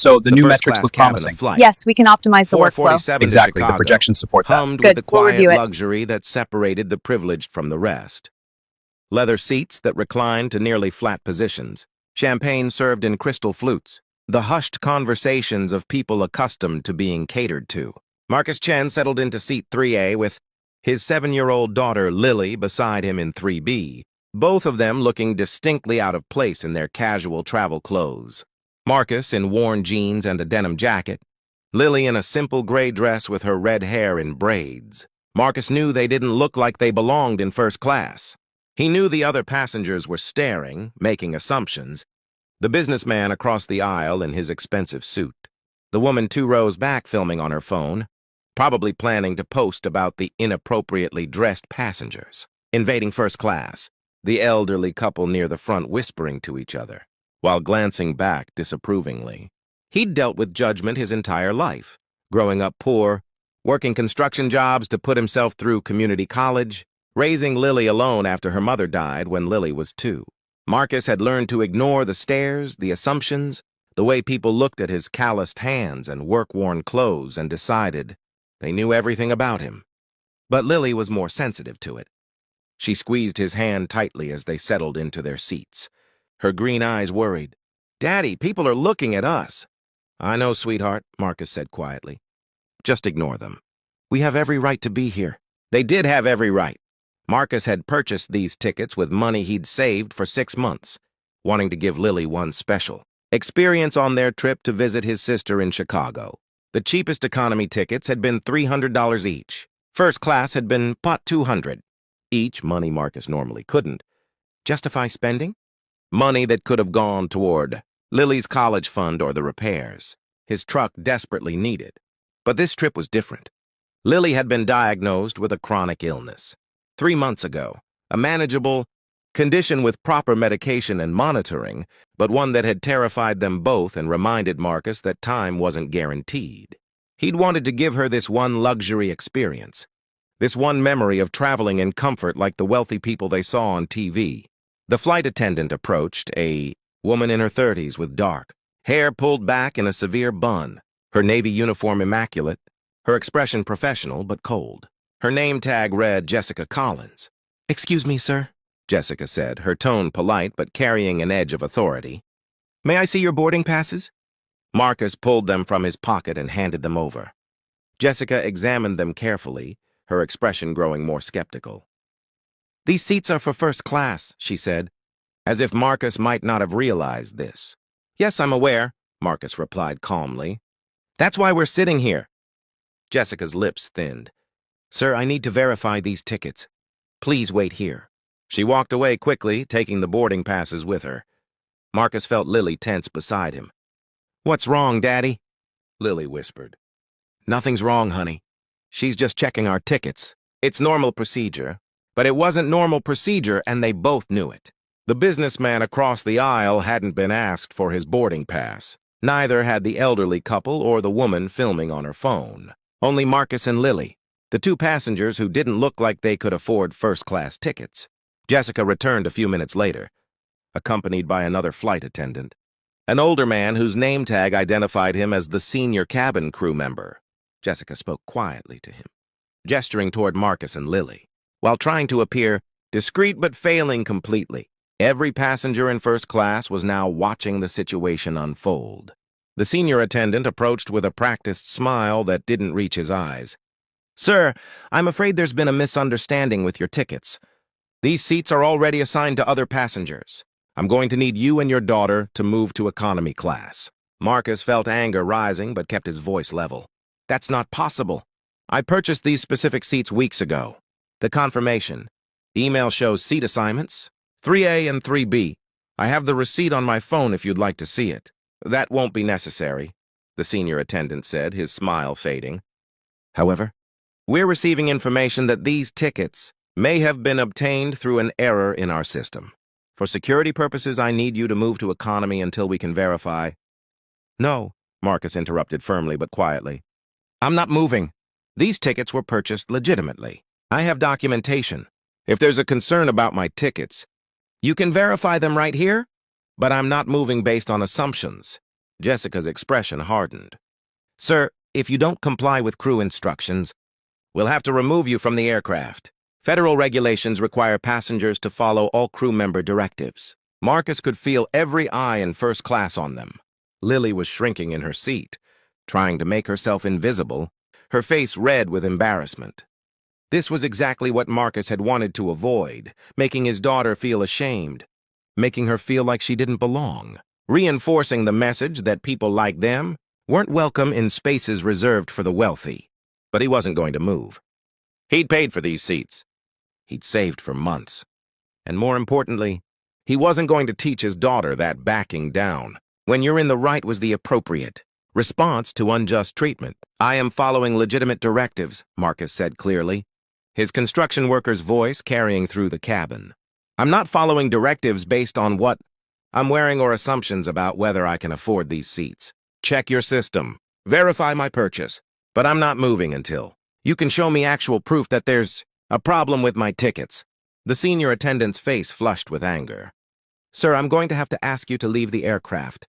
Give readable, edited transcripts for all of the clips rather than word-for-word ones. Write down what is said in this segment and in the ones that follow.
So the new metrics first-class look cabin of promising. flight. Yes, we can optimize the workflow. 447 to Exactly, the Chicago, projections support that. hummed Good, with the we'll quiet review it. luxury that separated the privileged from the rest. Leather seats that reclined to nearly flat positions, champagne served in crystal flutes, the hushed conversations of people accustomed to being catered to. Marcus Chen settled into seat 3A with his 7-year-old daughter Lily beside him in 3B, both of them looking distinctly out of place in their casual travel clothes. Marcus in worn jeans and a denim jacket, Lily in a simple gray dress with her red hair in braids. Marcus knew they didn't look like they belonged in first class. He knew the other passengers were staring, making assumptions. The businessman across the aisle in his expensive suit. The woman 2 rows back filming on her phone, probably planning to post about the inappropriately dressed passengers. Invading first class, the elderly couple near the front whispering to each other, while glancing back disapprovingly. He'd dealt with judgment his entire life, growing up poor, working construction jobs to put himself through community college, raising Lily alone after her mother died when Lily was 2. Marcus had learned to ignore the stares, the assumptions, the way people looked at his calloused hands and work-worn clothes and decided they knew everything about him. But Lily was more sensitive to it. She squeezed his hand tightly as they settled into their seats. Her green eyes worried. "Daddy, people are looking at us." "I know, sweetheart," Marcus said quietly. "Just ignore them. We have every right to be here." They did have every right. Marcus had purchased these tickets with money he'd saved for 6 months, wanting to give Lily one special experience on their trip to visit his sister in Chicago. The cheapest economy tickets had been $300 each. First class had been pot $200 each, money Marcus normally couldn't justify spending. Money that could have gone toward Lily's college fund or the repairs his truck desperately needed. But this trip was different. Lily had been diagnosed with a chronic illness 3 months ago, a manageable condition with proper medication and monitoring, but one that had terrified them both and reminded Marcus that time wasn't guaranteed. He'd wanted to give her this one luxury experience, this one memory of traveling in comfort like the wealthy people they saw on TV. The flight attendant approached, a woman in her 30s with dark hair pulled back in a severe bun, her navy uniform immaculate, her expression professional but cold. Her name tag read Jessica Collins. "Excuse me, sir," Jessica said, her tone polite but carrying an edge of authority. "May I see your boarding passes?" Marcus pulled them from his pocket and handed them over. Jessica examined them carefully, her expression growing more skeptical. "These seats are for first class," she said, as if Marcus might not have realized this. "Yes, I'm aware," Marcus replied calmly. "That's why we're sitting here." Jessica's lips thinned. "Sir, I need to verify these tickets. Please wait here." She walked away quickly, taking the boarding passes with her. Marcus felt Lily tense beside him. "What's wrong, Daddy?" Lily whispered. "Nothing's wrong, honey. She's just checking our tickets. It's normal procedure." But it wasn't normal procedure, and they both knew it. The businessman across the aisle hadn't been asked for his boarding pass. Neither had the elderly couple or the woman filming on her phone. Only Marcus and Lily, the 2 passengers who didn't look like they could afford first-class tickets. Jessica returned a few minutes later, accompanied by another flight attendant, an older man whose name tag identified him as the senior cabin crew member. Jessica spoke quietly to him, gesturing toward Marcus and Lily, while trying to appear discreet but failing completely. Every passenger in first class was now watching the situation unfold. The senior attendant approached with a practiced smile that didn't reach his eyes. "Sir, I'm afraid there's been a misunderstanding with your tickets. These seats are already assigned to other passengers. I'm going to need you and your daughter to move to economy class." Marcus felt anger rising but kept his voice level. "That's not possible. I purchased these specific seats weeks ago. The confirmation. Email shows seat assignments, 3A and 3B. I have the receipt on my phone if you'd like to see it." "That won't be necessary," the senior attendant said, his smile fading. "However, we're receiving information that these tickets may have been obtained through an error in our system. For security purposes, I need you to move to economy until we can verify." "No," Marcus interrupted firmly but quietly. "I'm not moving. These tickets were purchased legitimately. I have documentation. If there's a concern about my tickets, you can verify them right here, but I'm not moving based on assumptions. Jessica's expression hardened. "Sir, if you don't comply with crew instructions, we'll have to remove you from the aircraft. Federal regulations require passengers to follow all crew member directives." Marcus could feel every eye in first class on them. Lily was shrinking in her seat, trying to make herself invisible, her face red with embarrassment. This was exactly what Marcus had wanted to avoid, making his daughter feel ashamed, making her feel like she didn't belong, reinforcing the message that people like them weren't welcome in spaces reserved for the wealthy. But he wasn't going to move. He'd paid for these seats. He'd saved for months. And more importantly, he wasn't going to teach his daughter that backing down, when you're in the right, was the appropriate response to unjust treatment. "I am following legitimate directives," Marcus said clearly, his construction worker's voice carrying through the cabin. "I'm not following directives based on what I'm wearing or assumptions about whether I can afford these seats. Check your system. Verify my purchase. But I'm not moving until you can show me actual proof that there's a problem with my tickets." The senior attendant's face flushed with anger. "Sir, I'm going to have to ask you to leave the aircraft.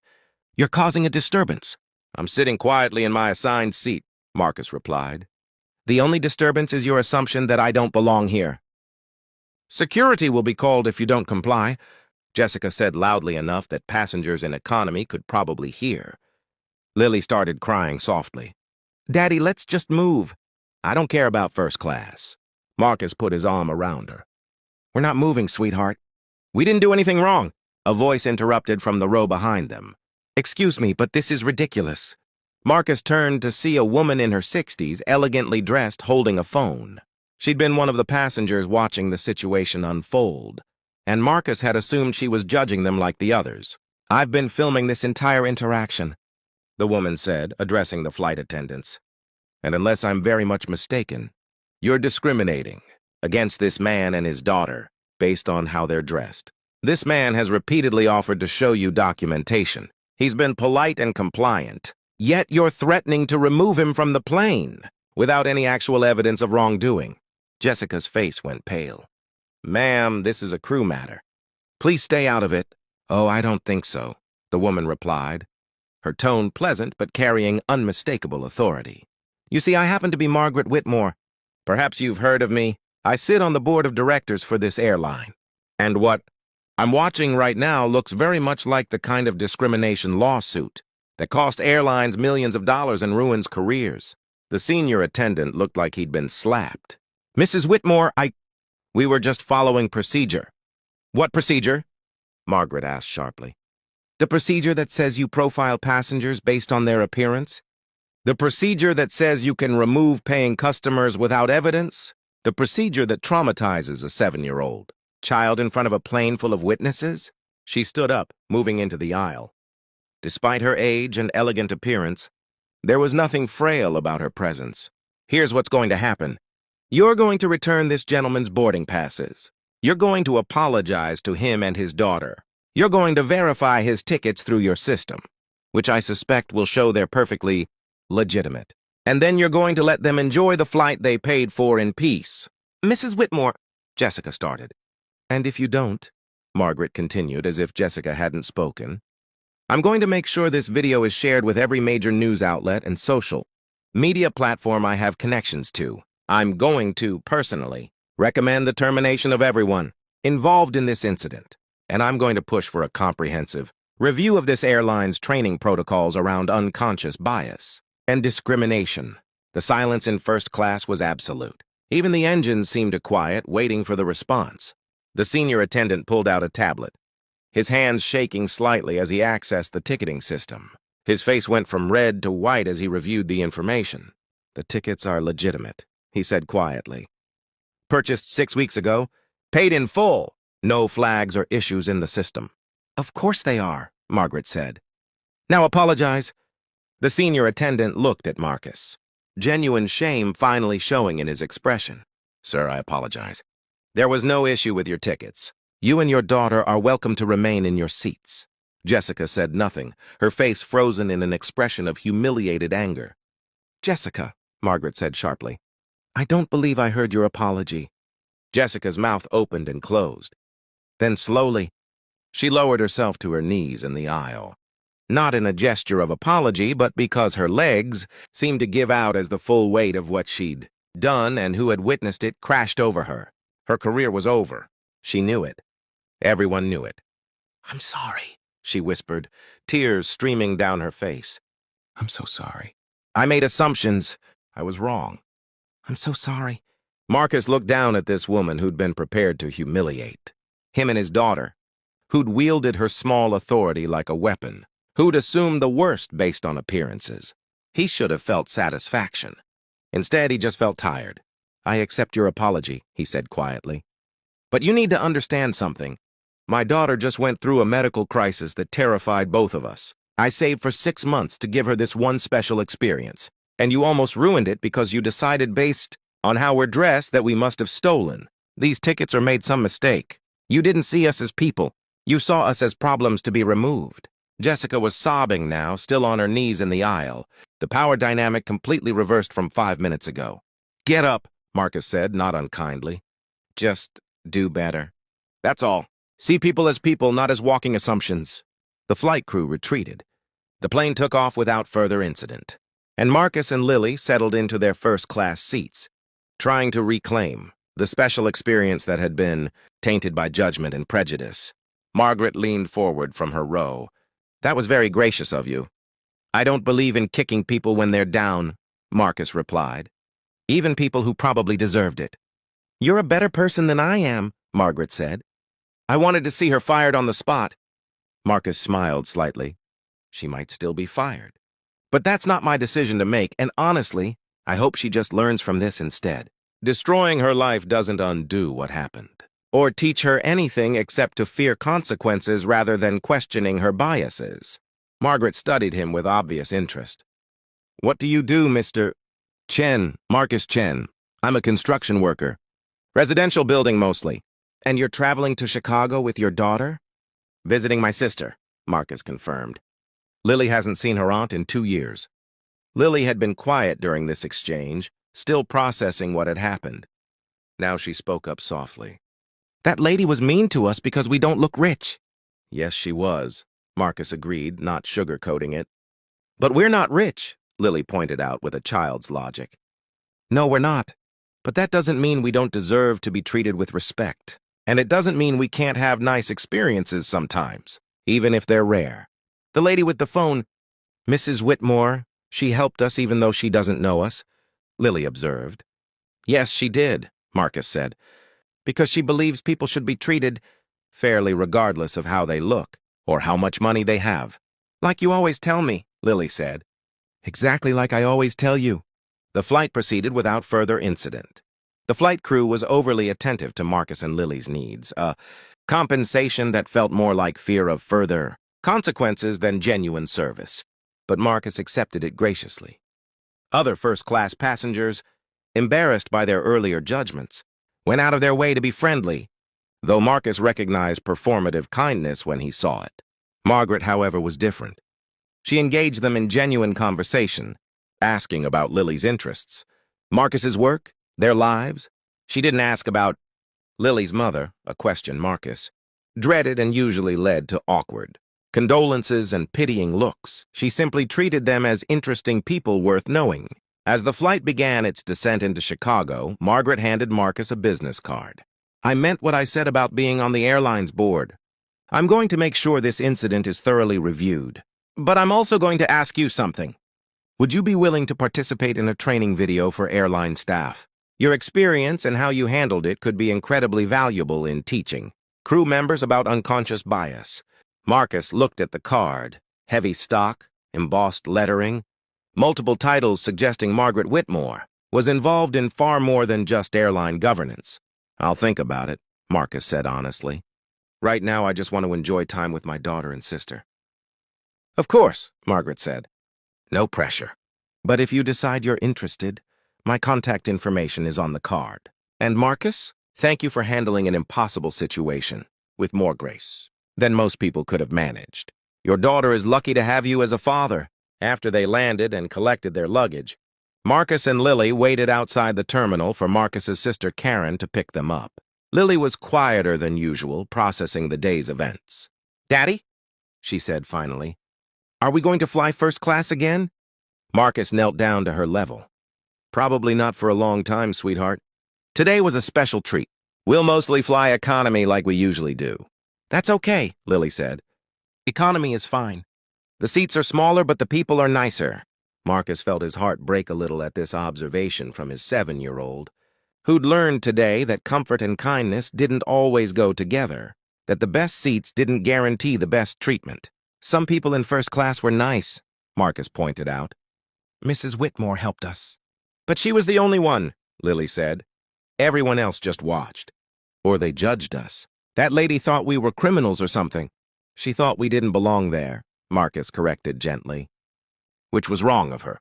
You're causing a disturbance." "I'm sitting quietly in my assigned seat," Marcus replied. "The only disturbance is your assumption that I don't belong here." "Security will be called if you don't comply," Jessica said loudly enough that passengers in economy could probably hear. Lily started crying softly. "Daddy, let's just move. I don't care about first class." Marcus put his arm around her. "We're not moving, sweetheart." "We didn't do anything wrong," a voice interrupted from the row behind them. "Excuse me, but this is ridiculous." Marcus turned to see a woman in her 60s, elegantly dressed, holding a phone. She'd been one of the passengers watching the situation unfold, and Marcus had assumed she was judging them like the others. "I've been filming this entire interaction," the woman said, addressing the flight attendants. "And unless I'm very much mistaken, you're discriminating against this man and his daughter based on how they're dressed. This man has repeatedly offered to show you documentation. He's been polite and compliant, yet you're threatening to remove him from the plane without any actual evidence of wrongdoing." Jessica's face went pale. "Ma'am, this is a crew matter. Please stay out of it." "Oh, I don't think so," the woman replied, her tone pleasant but carrying unmistakable authority. "You see, I happen to be Margaret Whitmore. Perhaps you've heard of me. I sit on the board of directors for this airline. And what I'm watching right now looks very much like the kind of discrimination lawsuit that cost airlines millions of dollars and ruins careers." The senior attendant looked like he'd been slapped. "Mrs. Whitmore, we were just following procedure." "What procedure?" Margaret asked sharply. "The procedure that says you profile passengers based on their appearance? The procedure that says you can remove paying customers without evidence? The procedure that traumatizes a 7-year-old child in front of a plane full of witnesses?" She stood up, moving into the aisle. Despite her age and elegant appearance, there was nothing frail about her presence. "Here's what's going to happen. You're going to return this gentleman's boarding passes. You're going to apologize to him and his daughter. You're going to verify his tickets through your system, which I suspect will show they're perfectly legitimate. And then you're going to let them enjoy the flight they paid for in peace." "Mrs. Whitmore," Jessica started. "And if you don't," Margaret continued as if Jessica hadn't spoken, "I'm going to make sure this video is shared with every major news outlet and social media platform I have connections to. I'm going to, personally, recommend the termination of everyone involved in this incident. And I'm going to push for a comprehensive review of this airline's training protocols around unconscious bias and discrimination." The silence in first class was absolute. Even the engines seemed quiet, waiting for the response. The senior attendant pulled out a tablet, his hands shaking slightly as he accessed the ticketing system. His face went from red to white as he reviewed the information. "The tickets are legitimate," he said quietly. "Purchased 6 weeks ago, paid in full. No flags or issues in the system." "Of course they are," Margaret said. "Now apologize." The senior attendant looked at Marcus, genuine shame finally showing in his expression. "Sir, I apologize. There was no issue with your tickets. You and your daughter are welcome to remain in your seats." Jessica said nothing, her face frozen in an expression of humiliated anger. "Jessica," Margaret said sharply, "I don't believe I heard your apology." Jessica's mouth opened and closed. Then slowly, she lowered herself to her knees in the aisle. not in a gesture of apology, but because her legs seemed to give out as the full weight of what she'd done and who had witnessed it crashed over her. Her career was over. She knew it. Everyone knew it. "I'm sorry," she whispered, tears streaming down her face. "I'm so sorry. I made assumptions. I was wrong. I'm so sorry." Marcus looked down at this woman who'd been prepared to humiliate him and his daughter, who'd wielded her small authority like a weapon, who'd assumed the worst based on appearances. He should have felt satisfaction. Instead, he just felt tired. "I accept your apology," he said quietly. "But you need to understand something. My daughter just went through a medical crisis that terrified both of us. I saved for 6 months to give her this one special experience, and you almost ruined it because you decided based on how we're dressed that we must have stolen these tickets or made some mistake. You didn't see us as people. You saw us as problems to be removed." Jessica was sobbing now, still on her knees in the aisle. The power dynamic completely reversed from 5 minutes ago. "Get up," Marcus said, not unkindly. "Just do better. That's all. See people as people, not as walking assumptions." The flight crew retreated. The plane took off without further incident, and Marcus and Lily settled into their first-class seats, trying to reclaim the special experience that had been tainted by judgment and prejudice. Margaret leaned forward from her row. "That was very gracious of you." "I don't believe in kicking people when they're down," Marcus replied. "Even people who probably deserved it." "You're a better person than I am," Margaret said. "I wanted to see her fired on the spot." Marcus smiled slightly. She might still be fired. "But that's not my decision to make, and honestly, I hope she just learns from this instead. Destroying her life doesn't undo what happened, or teach her anything except to fear consequences rather than questioning her biases." Margaret studied him with obvious interest. "What do you do, Mr. Chen?" "Marcus Chen. I'm a construction worker. Residential building mostly." "And you're traveling to Chicago with your daughter?" "Visiting my sister," Marcus confirmed. "Lily hasn't seen her aunt in 2 years." Lily had been quiet during this exchange, still processing what had happened. Now she spoke up softly. "That lady was mean to us because we don't look rich." "Yes, she was," Marcus agreed, not sugarcoating it. "But we're not rich," Lily pointed out with a child's logic. "No, we're not. But that doesn't mean we don't deserve to be treated with respect. And it doesn't mean we can't have nice experiences sometimes, even if they're rare. The lady with the phone, Mrs. Whitmore, she helped us even though she doesn't know us," Lily observed. "Yes, she did," Marcus said, "because she believes people should be treated fairly regardless of how they look or how much money they have." "Like you always tell me," Lily said. "Exactly like I always tell you." The flight proceeded without further incident. The flight crew was overly attentive to Marcus and Lily's needs, a compensation that felt more like fear of further consequences than genuine service, but Marcus accepted it graciously. Other first-class passengers, embarrassed by their earlier judgments, went out of their way to be friendly, though Marcus recognized performative kindness when he saw it. Margaret, however, was different. She engaged them in genuine conversation, asking about Lily's interests, Marcus's work, their lives. She didn't ask about Lily's mother, a question Marcus dreaded and usually led to awkward condolences and pitying looks. She simply treated them as interesting people worth knowing. As the flight began its descent into Chicago, Margaret handed Marcus a business card. "I meant what I said about being on the airline's board. I'm going to make sure this incident is thoroughly reviewed. But I'm also going to ask you something. Would you be willing to participate in a training video for airline staff? Your experience and how you handled it could be incredibly valuable in teaching crew members about unconscious bias." Marcus looked at the card. Heavy stock, embossed lettering, multiple titles suggesting Margaret Whitmore was involved in far more than just airline governance. "I'll think about it," Marcus said honestly. "Right now, I just want to enjoy time with my daughter and sister." "Of course," Margaret said. "No pressure. But if you decide you're interested, my contact information is on the card. And Marcus, thank you for handling an impossible situation with more grace than most people could have managed. Your daughter is lucky to have you as a father." After they landed and collected their luggage, Marcus and Lily waited outside the terminal for Marcus's sister Karen to pick them up. Lily was quieter than usual, processing the day's events. "Daddy?" she said finally. Are we going to fly first class again? Marcus knelt down to her level. Probably not for a long time, sweetheart. Today was a special treat. We'll mostly fly economy like we usually do. That's okay, Lily said. Economy is fine. The seats are smaller, but the people are nicer. Marcus felt his heart break a little at this observation from his 7-year-old, who'd learned today that comfort and kindness didn't always go together, that the best seats didn't guarantee the best treatment. Some people in first class were nice, Marcus pointed out. Mrs. Whitmore helped us. But she was the only one, Lily said. Everyone else just watched. Or they judged us. That lady thought we were criminals or something. She thought we didn't belong there, Marcus corrected gently. Which was wrong of her.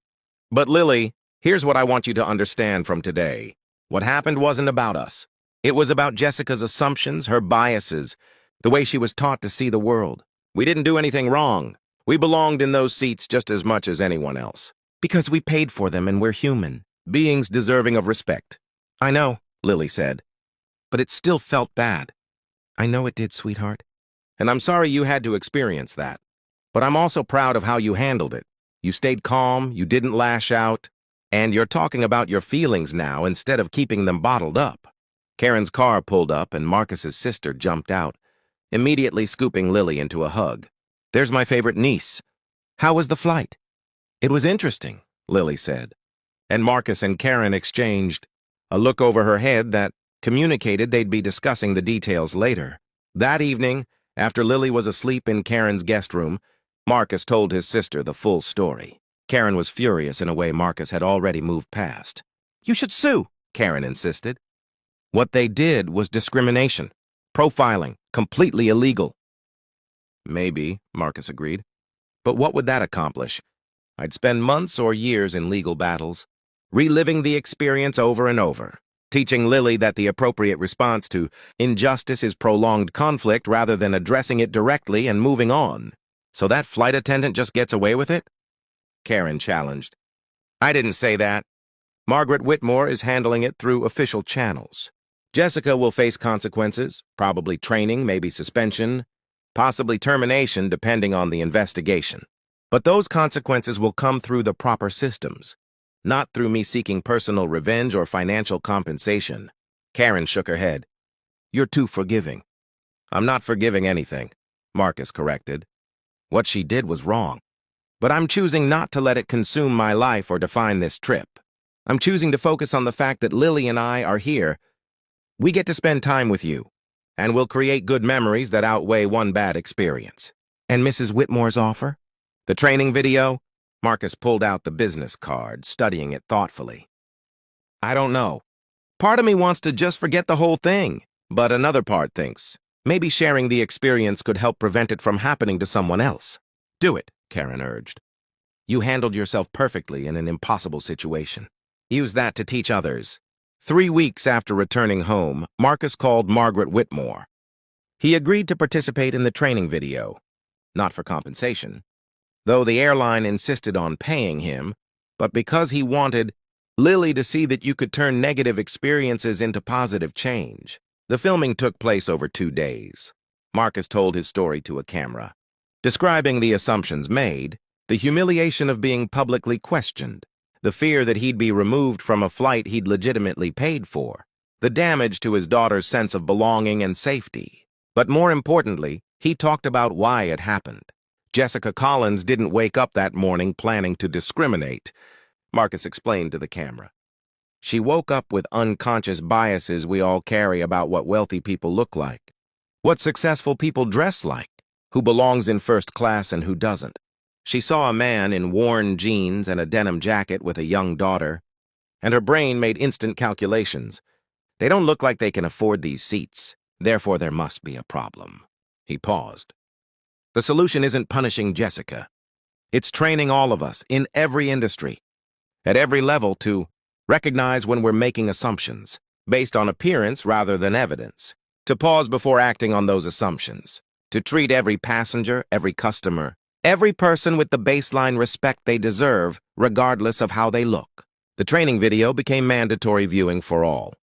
But Lily, here's what I want you to understand from today. What happened wasn't about us. It was about Jessica's assumptions, her biases, the way she was taught to see the world. We didn't do anything wrong. We belonged in those seats just as much as anyone else. Because we paid for them and we're human, beings deserving of respect. I know, Lily said. But it still felt bad. I know it did, sweetheart. And I'm sorry you had to experience that. But I'm also proud of how you handled it. You stayed calm, you didn't lash out, and you're talking about your feelings now instead of keeping them bottled up. Karen's car pulled up and Marcus's sister jumped out, immediately scooping Lily into a hug. There's my favorite niece. How was the flight? It was interesting, Lily said. And Marcus and Karen exchanged a look over her head that communicated they'd be discussing the details later. That evening, after Lily was asleep in Karen's guest room, Marcus told his sister the full story. Karen was furious in a way Marcus had already moved past. You should sue, Karen insisted. What they did was discrimination, profiling, completely illegal. Maybe, Marcus agreed. But what would that accomplish? I'd spend months or years in legal battles, reliving the experience over and over, teaching Lily that the appropriate response to injustice is prolonged conflict rather than addressing it directly and moving on. So that flight attendant just gets away with it? Karen challenged. I didn't say that. Margaret Whitmore is handling it through official channels. Jessica will face consequences, probably training, maybe suspension, possibly termination depending on the investigation. But those consequences will come through the proper systems, not through me seeking personal revenge or financial compensation. Karen shook her head. You're too forgiving. I'm not forgiving anything, Marcus corrected. What she did was wrong. But I'm choosing not to let it consume my life or define this trip. I'm choosing to focus on the fact that Lily and I are here. We get to spend time with you, and we'll create good memories that outweigh one bad experience. And Mrs. Whitmore's offer? The training video? Marcus pulled out the business card, studying it thoughtfully. I don't know. Part of me wants to just forget the whole thing, but another part thinks maybe sharing the experience could help prevent it from happening to someone else. Do it, Karen urged. You handled yourself perfectly in an impossible situation. Use that to teach others. 3 weeks after returning home, Marcus called Margaret Whitmore. He agreed to participate in the training video, not for compensation, though the airline insisted on paying him, but because he wanted Lily to see that you could turn negative experiences into positive change. The filming took place over 2 days. Marcus told his story to a camera, describing the assumptions made, the humiliation of being publicly questioned, the fear that he'd be removed from a flight he'd legitimately paid for, the damage to his daughter's sense of belonging and safety. But more importantly, he talked about why it happened. Jessica Collins didn't wake up that morning planning to discriminate, Marcus explained to the camera. She woke up with unconscious biases we all carry about what wealthy people look like, what successful people dress like, who belongs in first class and who doesn't. She saw a man in worn jeans and a denim jacket with a young daughter, and her brain made instant calculations. They don't look like they can afford these seats, therefore there must be a problem. He paused. The solution isn't punishing Jessica. It's training all of us, in every industry, at every level, to recognize when we're making assumptions, based on appearance rather than evidence, to pause before acting on those assumptions, to treat every passenger, every customer, every person with the baseline respect they deserve, regardless of how they look. The training video became mandatory viewing for all.